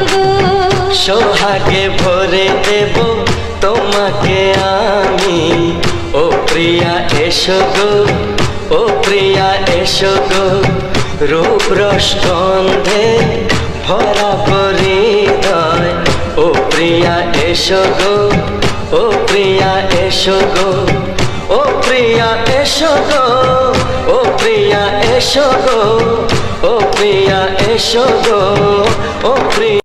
গো। সোহাগে ভরে দেব তোমাকে আমি, ও প্রিয়া এসো গো, ও প্রিয়া এসো গো। রূপ রস গন্ধে ভরা হৃদয়, ও প্রিয়া এসো গো, ও প্রিয়া এসো গো, ও প্রিয়া এসো গো, ও প্রিয়া এসো গো, ও প্রিয়া এসো গো, ও প্রিয়া।